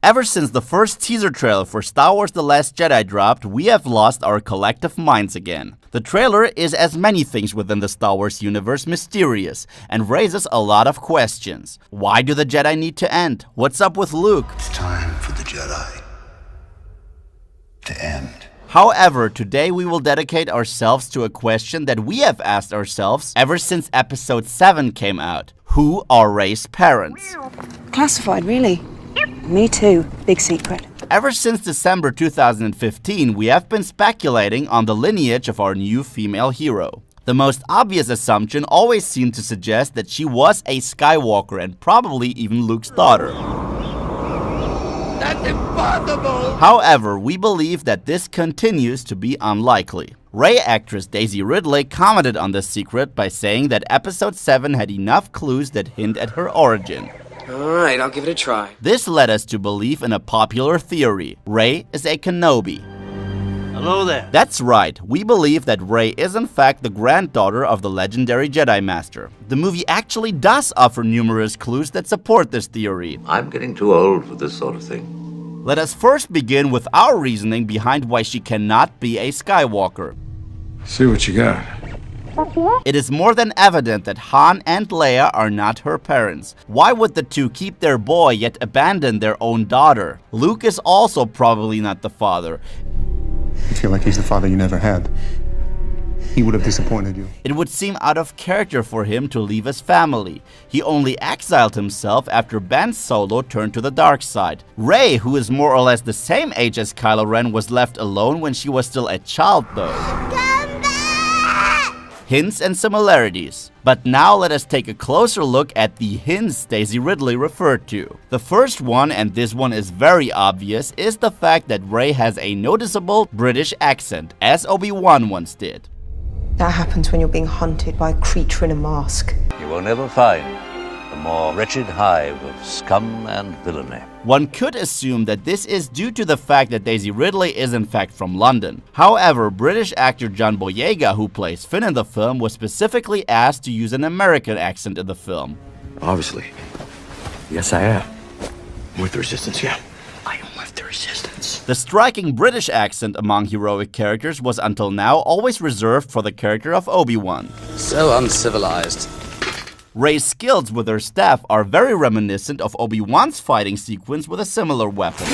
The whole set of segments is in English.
Ever since the first teaser trailer for Star Wars The Last Jedi dropped, we have lost our collective minds again. The trailer is, as many things within the Star Wars universe, mysterious and raises a lot of questions. Why do the Jedi need to end? What's up with Luke? It's time for the Jedi to end. However, today we will dedicate ourselves to a question that we have asked ourselves ever since Episode 7 came out. Who are Rey's parents? Classified, really? Me too. Big secret. Ever since December 2015, we have been speculating on the lineage of our new female hero. The most obvious assumption always seemed to suggest that she was a Skywalker and probably even Luke's daughter. That's impossible! However, we believe that this continues to be unlikely. Rey actress Daisy Ridley commented on this secret by saying that Episode 7 had enough clues that hint at her origin. Alright, I'll give it a try. This led us to believe in a popular theory. Rey is a Kenobi. Hello there. That's right, we believe that Rey is in fact the granddaughter of the legendary Jedi Master. The movie actually does offer numerous clues that support this theory. I'm getting too old for this sort of thing. Let us first begin with our reasoning behind why she cannot be a Skywalker. See what you got. It is more than evident that Han and Leia are not her parents. Why would the two keep their boy yet abandon their own daughter? Luke is also probably not the father. You feel like he's the father you never had. He would have disappointed you. It would seem out of character for him to leave his family. He only exiled himself after Ben Solo turned to the dark side. Rey, who is more or less the same age as Kylo Ren, was left alone when she was still a child though. Hints and similarities. But now let us take a closer look at the hints Daisy Ridley referred to. The first one, and this one is very obvious, is the fact that Rey has a noticeable British accent, as Obi-Wan once did. That happens when you're being hunted by a creature in a mask. You will never find a more wretched hive of scum and villainy. One could assume that this is due to the fact that Daisy Ridley is in fact from London. However, British actor John Boyega, who plays Finn in the film, was specifically asked to use an American accent in the film. Obviously. Yes, I am. With the Resistance, yeah. I am with the Resistance. The striking British accent among heroic characters was until now always reserved for the character of Obi-Wan. So uncivilized. Rey's skills with her staff are very reminiscent of Obi-Wan's fighting sequence with a similar weapon.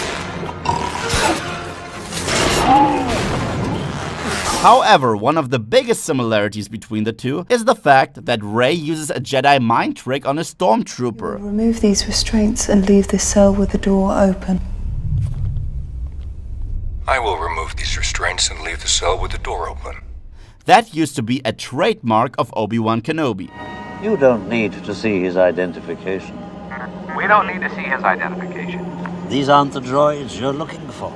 However, one of the biggest similarities between the two is the fact that Rey uses a Jedi mind trick on a stormtrooper. Remove these restraints and leave this cell with the door open. I will remove these restraints and leave the cell with the door open. That used to be a trademark of Obi-Wan Kenobi. You don't need to see his identification. We don't need to see his identification. These aren't the droids you're looking for.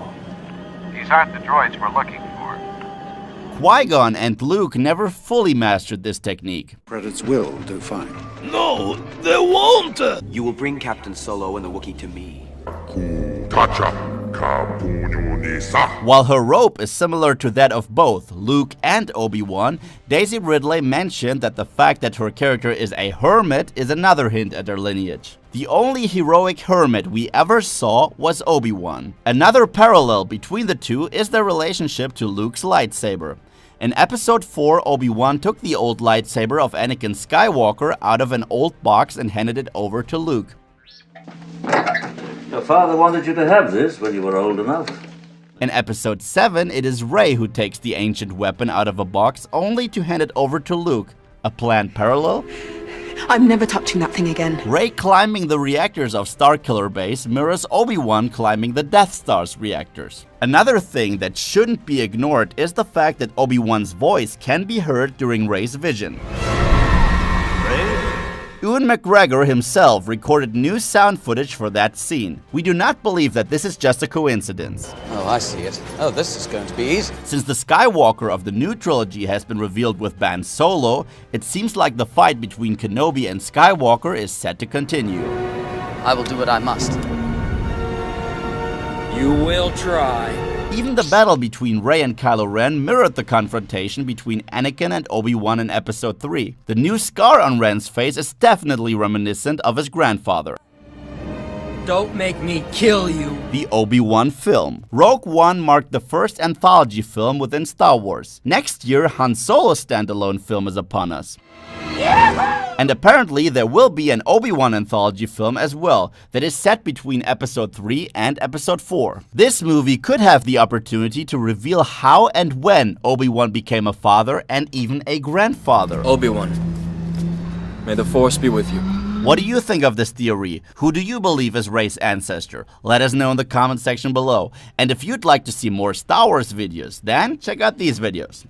These aren't the droids we're looking for. Qui-Gon and Luke never fully mastered this technique. Credits will do fine. No, they won't! You will bring Captain Solo and the Wookiee to me. While her rope is similar to that of both Luke and Obi-Wan, Daisy Ridley mentioned that the fact that her character is a hermit is another hint at her lineage. The only heroic hermit we ever saw was Obi-Wan. Another parallel between the two is their relationship to Luke's lightsaber. In Episode 4, Obi-Wan took the old lightsaber of Anakin Skywalker out of an old box and handed it over to Luke. Your father wanted you to have this when you were old enough. In Episode 7, it is Rey who takes the ancient weapon out of a box only to hand it over to Luke. A planned parallel? I'm never touching that thing again. Rey climbing the reactors of Starkiller Base mirrors Obi-Wan climbing the Death Star's reactors. Another thing that shouldn't be ignored is the fact that Obi-Wan's voice can be heard during Rey's vision. Ewan McGregor himself recorded new sound footage for that scene. We do not believe that this is just a coincidence. Oh, I see it. Oh, this is going to be easy. Since the Skywalker of the new trilogy has been revealed with Ben Solo, it seems like the fight between Kenobi and Skywalker is set to continue. I will do what I must. You will try. Even the battle between Rey and Kylo Ren mirrored the confrontation between Anakin and Obi-Wan in Episode 3. The new scar on Ren's face is definitely reminiscent of his grandfather. Don't make me kill you. The Obi-Wan film. Rogue One marked the first anthology film within Star Wars. Next year, Han Solo's standalone film is upon us. And apparently there will be an Obi-Wan anthology film as well that is set between Episode 3 and Episode 4. This movie could have the opportunity to reveal how and when Obi-Wan became a father and even a grandfather. Obi-Wan, may the Force be with you. What do you think of this theory? Who do you believe is Rey's ancestor? Let us know in the comment section below. And if you'd like to see more Star Wars videos, then check out these videos.